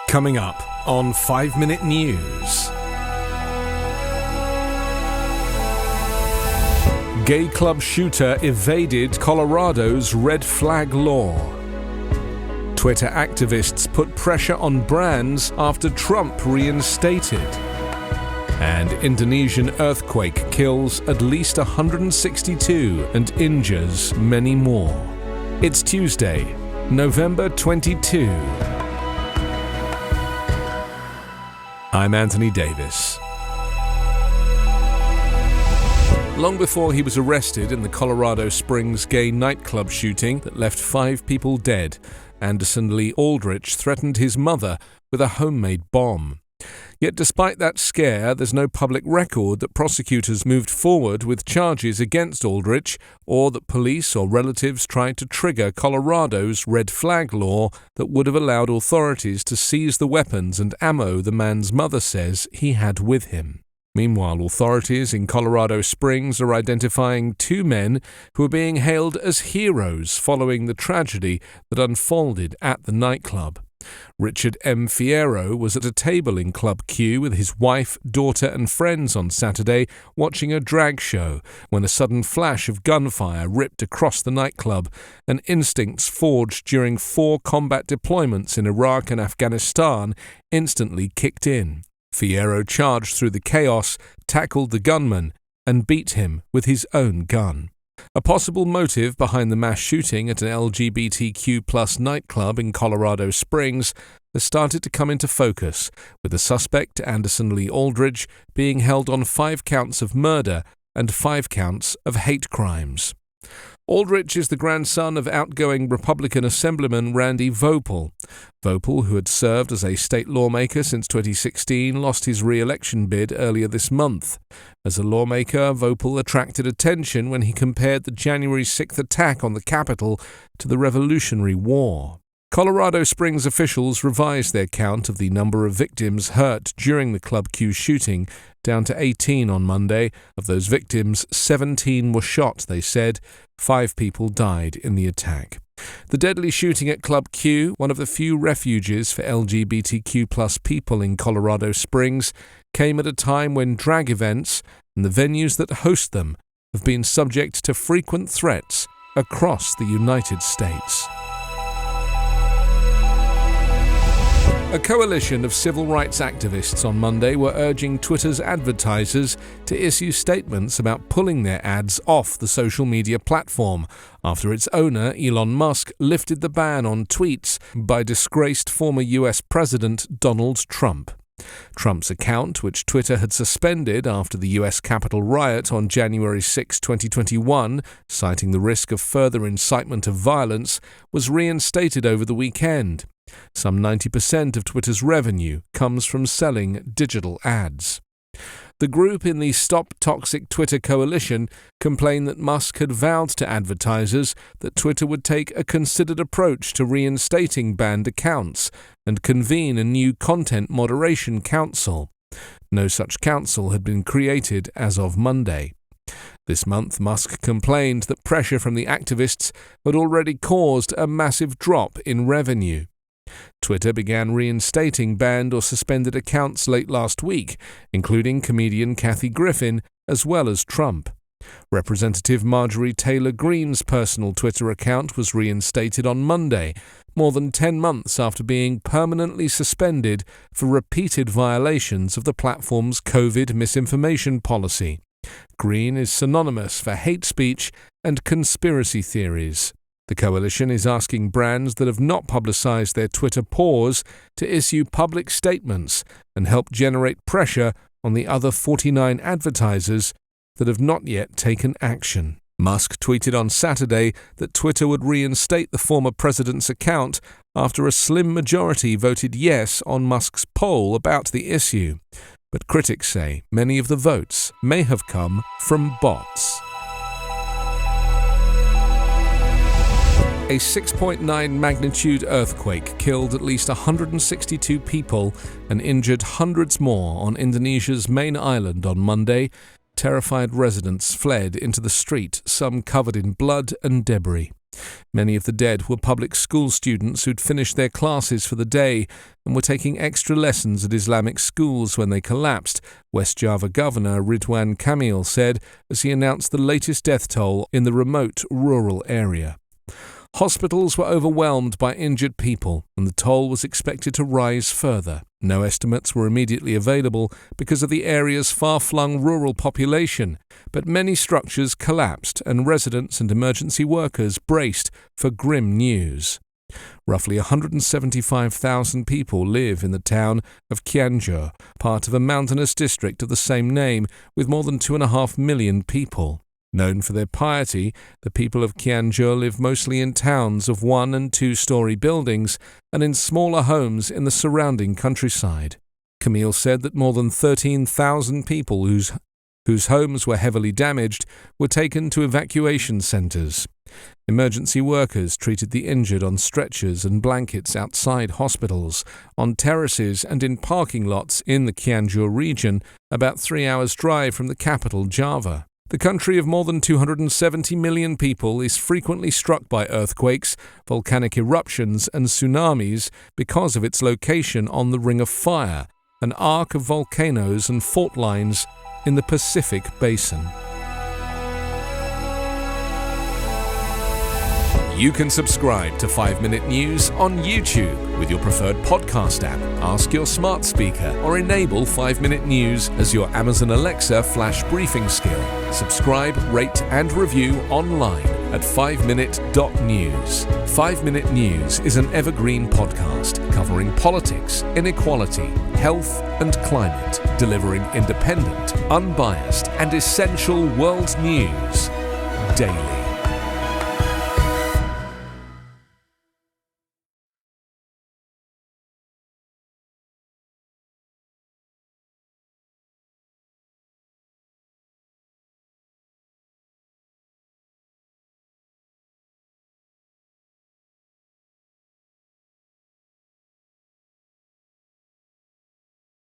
Coming up on 5 Minute News. Gay club shooter evaded Colorado's red flag law. Twitter activists put pressure on brands after Trump reinstated. And Indonesian earthquake kills at least 162 and injures many more. It's Tuesday, November 22. I'm Anthony Davis. Long before he was arrested in the Colorado Springs gay nightclub shooting that left 5 people dead, Anderson Lee Aldrich threatened his mother with a homemade bomb. Yet despite that scare, there's no public record that prosecutors moved forward with charges against Aldrich, or that police or relatives tried to trigger Colorado's red flag law that would have allowed authorities to seize the weapons and ammo the man's mother says he had with him. Meanwhile, authorities in Colorado Springs are identifying 2 men who are being hailed as heroes following the tragedy that unfolded at the nightclub. Richard M. Fierro was at a table in Club Q with his wife, daughter and friends on Saturday watching a drag show when a sudden flash of gunfire ripped across the nightclub, and instincts forged during 4 combat deployments in Iraq and Afghanistan instantly kicked in. Fierro charged through the chaos, tackled the gunman, and beat him with his own gun. A possible motive behind the mass shooting at an LGBTQ+ nightclub in Colorado Springs has started to come into focus, with the suspect, Anderson Lee Aldrich, being held on 5 counts of murder and 5 counts of hate crimes. Aldrich is the grandson of outgoing Republican Assemblyman Randy Voepel. Voepel, who had served as a state lawmaker since 2016, lost his re-election bid earlier this month. As a lawmaker, Voepel attracted attention when he compared the January 6th attack on the Capitol to the Revolutionary War. Colorado Springs officials revised their count of the number of victims hurt during the Club Q shooting down to 18 on Monday. Of those victims, 17 were shot, they said. 5 people died in the attack. The deadly shooting at Club Q, one of the few refuges for LGBTQ+ people in Colorado Springs, came at a time when drag events and the venues that host them have been subject to frequent threats across the United States. A coalition of civil rights activists on Monday were urging Twitter's advertisers to issue statements about pulling their ads off the social media platform after its owner, Elon Musk, lifted the ban on tweets by disgraced former US President Donald Trump. Trump's account, which Twitter had suspended after the US Capitol riot on January 6, 2021, citing the risk of further incitement of violence, was reinstated over the weekend. Some 90% of Twitter's revenue comes from selling digital ads. The group in the Stop Toxic Twitter coalition complained that Musk had vowed to advertisers that Twitter would take a considered approach to reinstating banned accounts and convene a new content moderation council. No such council had been created as of Monday. This month, Musk complained that pressure from the activists had already caused a massive drop in revenue. Twitter began reinstating banned or suspended accounts late last week, including comedian Kathy Griffin, as well as Trump. Representative Marjorie Taylor Greene's personal Twitter account was reinstated on Monday, more than 10 months after being permanently suspended for repeated violations of the platform's COVID misinformation policy. Greene is synonymous for hate speech and conspiracy theories. The coalition is asking brands that have not publicized their Twitter pause to issue public statements and help generate pressure on the other 49 advertisers that have not yet taken action. Musk tweeted on Saturday that Twitter would reinstate the former president's account after a slim majority voted yes on Musk's poll about the issue. But critics say many of the votes may have come from bots. A 6.9 magnitude earthquake killed at least 162 people and injured hundreds more on Indonesia's main island on Monday. Terrified residents fled into the street, some covered in blood and debris. Many of the dead were public school students who'd finished their classes for the day and were taking extra lessons at Islamic schools when they collapsed, West Java Governor Ridwan Kamil said as he announced the latest death toll in the remote rural area. Hospitals were overwhelmed by injured people, and the toll was expected to rise further. No estimates were immediately available because of the area's far-flung rural population, but many structures collapsed and residents and emergency workers braced for grim news. Roughly 175,000 people live in the town of Kianjur, part of a mountainous district of the same name with more than 2.5 million people. Known for their piety, the people of Kianjur live mostly in towns of 1- and 2-story buildings and in smaller homes in the surrounding countryside. Camille said that more than 13,000 people whose homes were heavily damaged were taken to evacuation centres. Emergency workers treated the injured on stretchers and blankets outside hospitals, on terraces and in parking lots in the Kianjur region, about 3 hours' drive from the capital Java. The country of more than 270 million people is frequently struck by earthquakes, volcanic eruptions and tsunamis because of its location on the Ring of Fire, an arc of volcanoes and fault lines in the Pacific Basin. You can subscribe to 5-Minute News on YouTube with your preferred podcast app. Ask your smart speaker or enable 5-Minute News as your Amazon Alexa flash briefing skill. Subscribe, rate and review online at 5minute.news. 5-Minute News is an Evergreen podcast covering politics, inequality, health and climate, delivering independent, unbiased and essential world news daily.